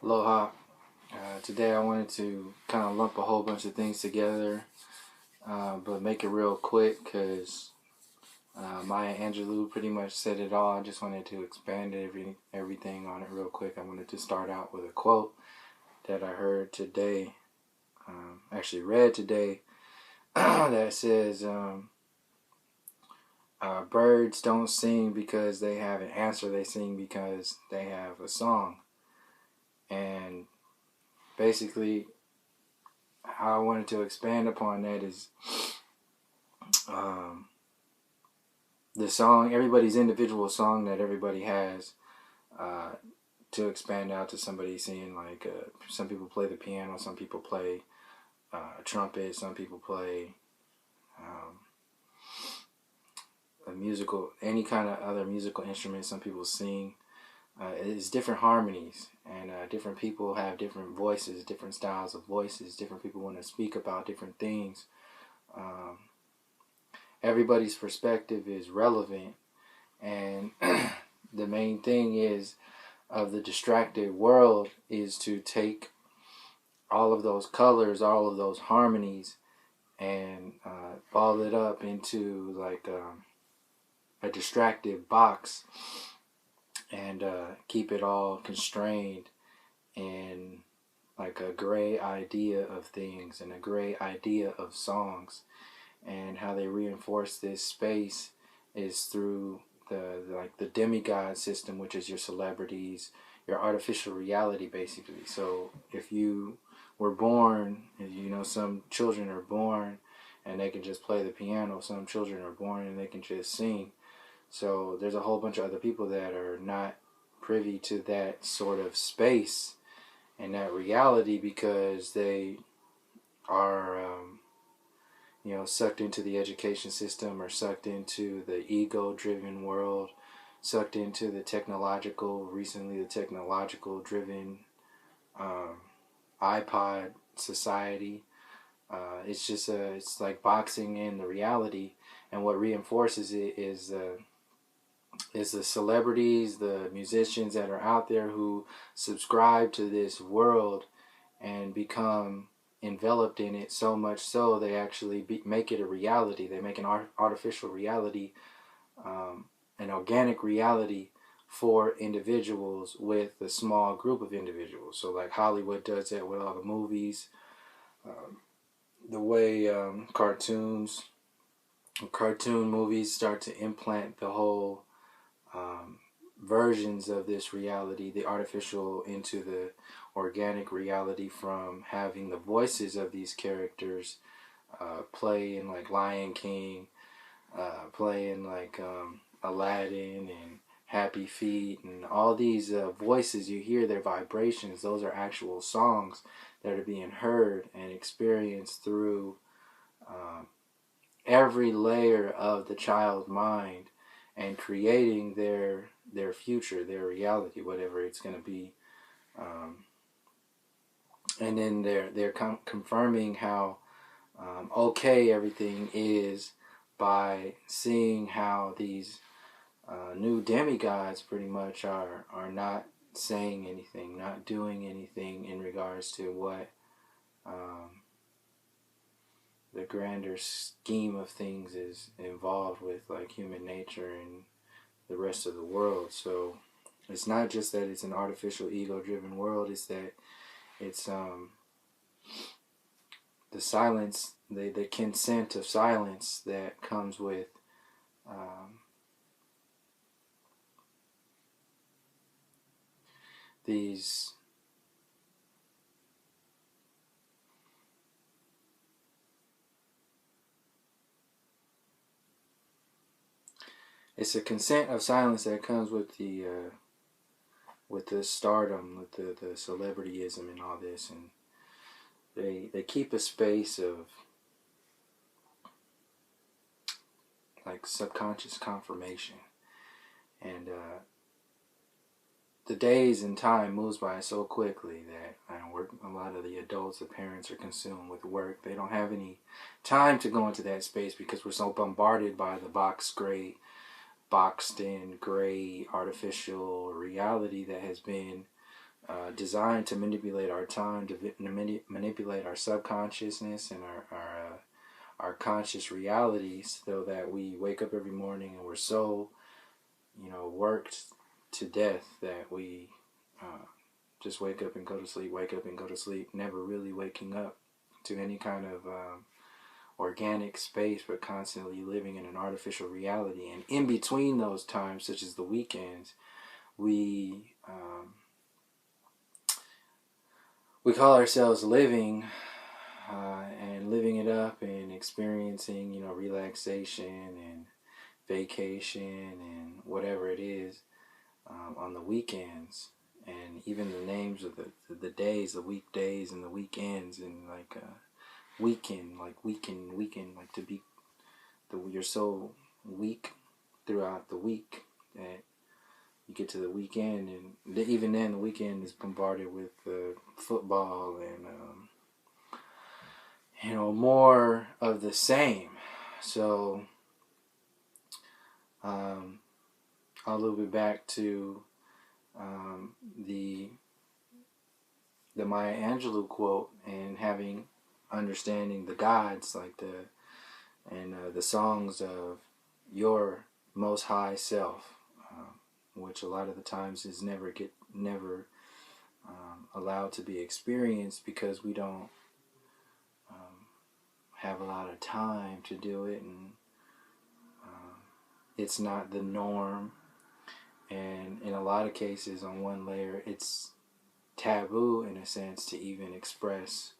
Aloha. Today I wanted to kind of lump a whole bunch of things together, but make it real quick because Maya Angelou pretty much said it all. I just wanted to expand everything on it real quick. I wanted to start out with a quote that I heard today, actually read today, that says, birds don't sing because they have an answer, they sing because they have a song. And basically, how I wanted to expand upon that is um, the song, everybody's individual song that everybody has, uh, to expand out to somebody seeing like some people play the piano, some people play trumpet, some people play um, a musical, any kind of other musical instrument, some people sing. It's different harmonies, and different people have different voices, different styles of voices, different people want to speak about different things. Um, Everybody's perspective is relevant, and the main thing is of the distracted world is to take all of those colors, all of those harmonies, and ball it up into like a distractive box, and keep it all constrained in like a gray idea of things and a gray idea of songs. And how they reinforce this space is through the demigod system, which is your celebrities, your artificial reality, basically. So if you were born, some children are born and they can just play the piano. Some children are born and they can just sing. So there's a whole bunch of other people that are not privy to that sort of space and that reality because they are sucked into the education system or sucked into the ego-driven world, sucked into the recently the technological-driven um, iPod society. It's like boxing in the reality, and what reinforces it is the celebrities, the musicians that are out there who subscribe to this world and become enveloped in it so much so they actually make it a reality. They make an artificial reality, an organic reality for individuals with a small group of individuals. So like Hollywood does that with all the movies, the way cartoon movies start to implant the whole versions of this reality, the artificial into the organic reality, from having the voices of these characters play in like Lion King, play in like Aladdin and Happy Feet, and all these voices you hear, their vibrations, those are actual songs that are being heard and experienced through every layer of the child mind and creating their future, their reality, whatever it's going to be. And then they're confirming how okay everything is by seeing how these new demigods pretty much are not saying anything, not doing anything in regards to what the grander scheme of things is involved with, like human nature and the rest of the world. So it's not just that it's an artificial ego-driven world, it's that it's the silence, the consent of silence that comes with these it's a consent of silence that comes with the stardom, with the celebrityism and all this, and they keep a space of like subconscious confirmation, and the days and time moves by so quickly that a lot of the adults, the parents, are consumed with work. They don't have any time to go into that space because we're so bombarded by the boxed in gray artificial reality that has been designed to manipulate our time, to manipulate our subconsciousness and our conscious reality, so that we wake up every morning and we're so, worked to death that we just wake up and go to sleep, wake up and go to sleep, never really waking up to any kind of organic space, but constantly living in an artificial reality. And in between those times, such as the weekends, we call ourselves living, and living it up and experiencing, relaxation and vacation and whatever it is on the weekends. And even the names of the days, the weekdays and the weekends, and like weekend, like to be you're so weak throughout the week that you get to the weekend, and even then the weekend is bombarded with football and more of the same. So I'll loop it back to the Maya Angelou quote, and understanding the gods, like the songs of your most high self, which a lot of the times is never allowed to be experienced, because we don't have a lot of time to do it, and it's not the norm. And in a lot of cases, on one layer, it's taboo in a sense to even express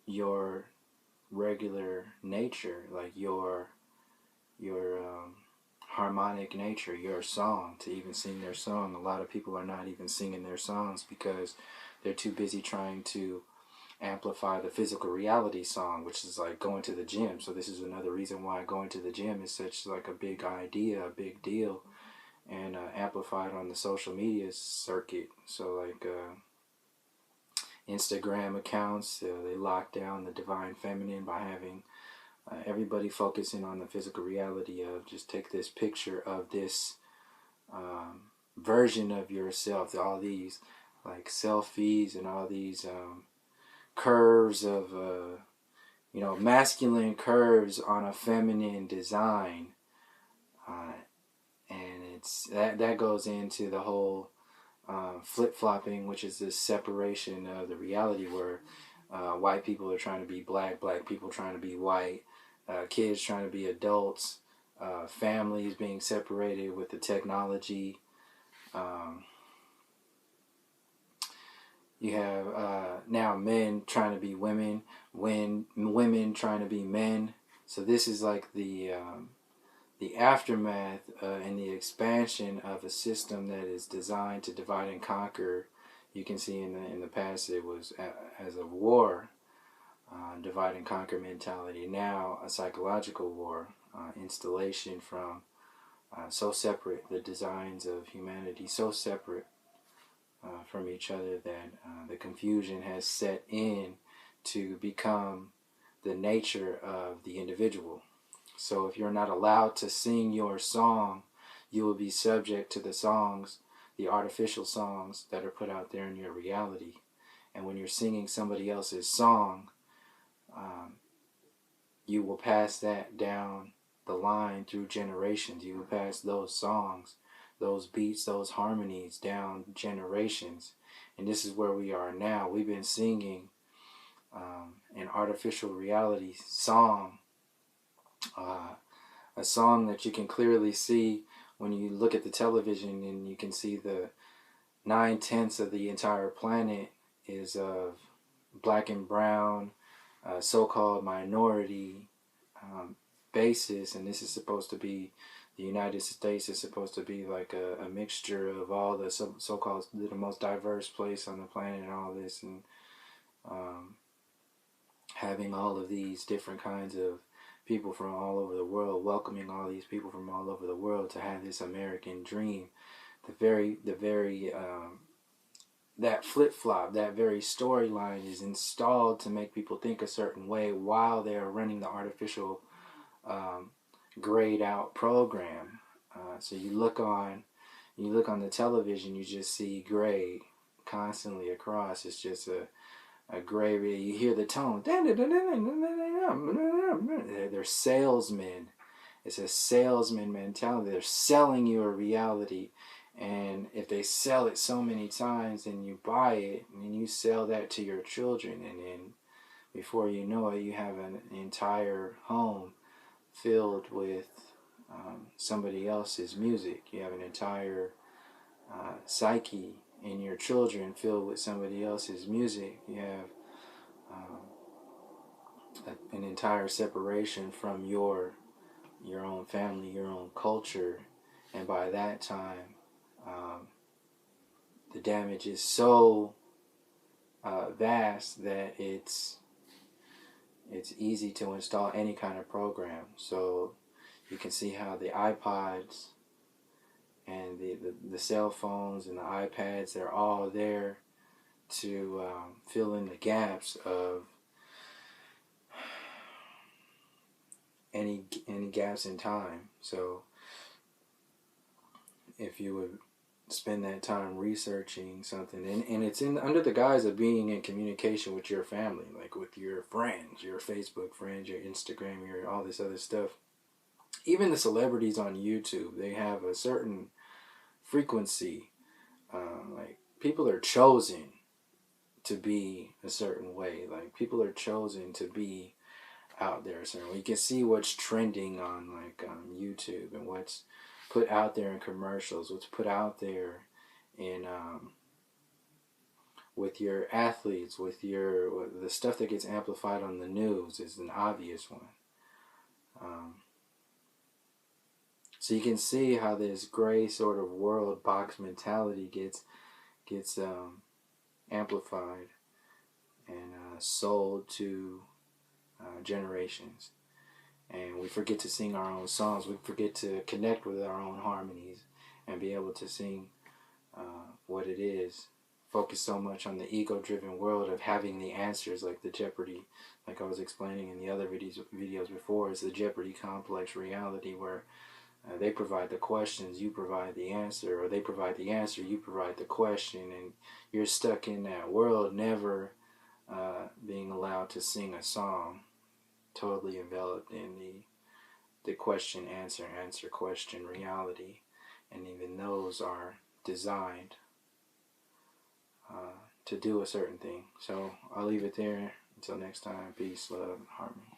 your regular nature, like your harmonic nature, your song, to even sing their song. A lot of people are not even singing their songs because they're too busy trying to amplify the physical reality song, which is like going to the gym. So this is another reason why going to the gym is such like a big idea, a big deal, and amplified on the social media circuit. So like Instagram accounts, they lock down the divine feminine by having everybody focusing on the physical reality of just take this picture of this version of yourself. All these like selfies and all these curves of masculine curves on a feminine design, and it's that goes into the whole flip-flopping, which is this separation of the reality, where white people are trying to be black people trying to be white, kids trying to be adults, families being separated with the technology. You have now men trying to be women, women trying to be men. So this is like the aftermath and the expansion of a system that is designed to divide and conquer. You can see in the past it was as a war, divide and conquer mentality. Now a psychological war, installation from so separate, the designs of humanity so separate from each other, that the confusion has set in to become the nature of the individual. So if you're not allowed to sing your song, you will be subject to the songs, the artificial songs that are put out there in your reality. And when you're singing somebody else's song, you will pass that down the line through generations. You will pass those songs, those beats, those harmonies down generations. And this is where we are now. We've been singing an artificial reality song, a song that you can clearly see when you look at the television, and you can see the 9/10 of the entire planet is of black and brown, so-called minority basis, and this is supposed to be, the United States is supposed to be like a mixture of all the so-called the most diverse place on the planet and all this, and having all of these different kinds of people from all over the world, welcoming all these people from all over the world to have this American dream. That flip-flop, that very storyline is installed to make people think a certain way while they are running the artificial grayed out program. So you look on, You look on the television, you just see gray constantly across. It's just a gray. You hear the tone. They're salesmen. It's a salesman mentality. They're selling you a reality. And if they sell it so many times and you buy it, and you sell that to your children, and then before you know it, you have an entire home filled with somebody else's music. You have an entire psyche in your children filled with somebody else's music. You have an entire separation from your own family, your own culture, and by that time, the damage is so vast that it's easy to install any kind of program. So you can see how the iPods and the cell phones and the iPads, they're all there to fill in the gaps of any gaps in time. So if you would spend that time researching something, and it's in under the guise of being in communication with your family, like with your friends, your Facebook friends, your Instagram, your all this other stuff. Even the celebrities on YouTube, they have a certain frequency. Like people are chosen to be a certain way. Like people are chosen to be out there a certain way. You can see what's trending on like YouTube and what's put out there in commercials, what's put out there in with your athletes, with the stuff that gets amplified on the news is an obvious one. So you can see how this gray sort of world box mentality gets amplified and sold to generations. And we forget to sing our own songs. We forget to connect with our own harmonies and be able to sing what it is. Focus so much on the ego-driven world of having the answers, like the Jeopardy, like I was explaining in the other videos before, is the Jeopardy complex reality where they provide the questions, you provide the answer, or they provide the answer, you provide the question, and you're stuck in that world, never being allowed to sing a song, totally enveloped in the question, answer, question, reality, and even those are designed to do a certain thing. So I'll leave it there. Until next time, peace, love, harmony.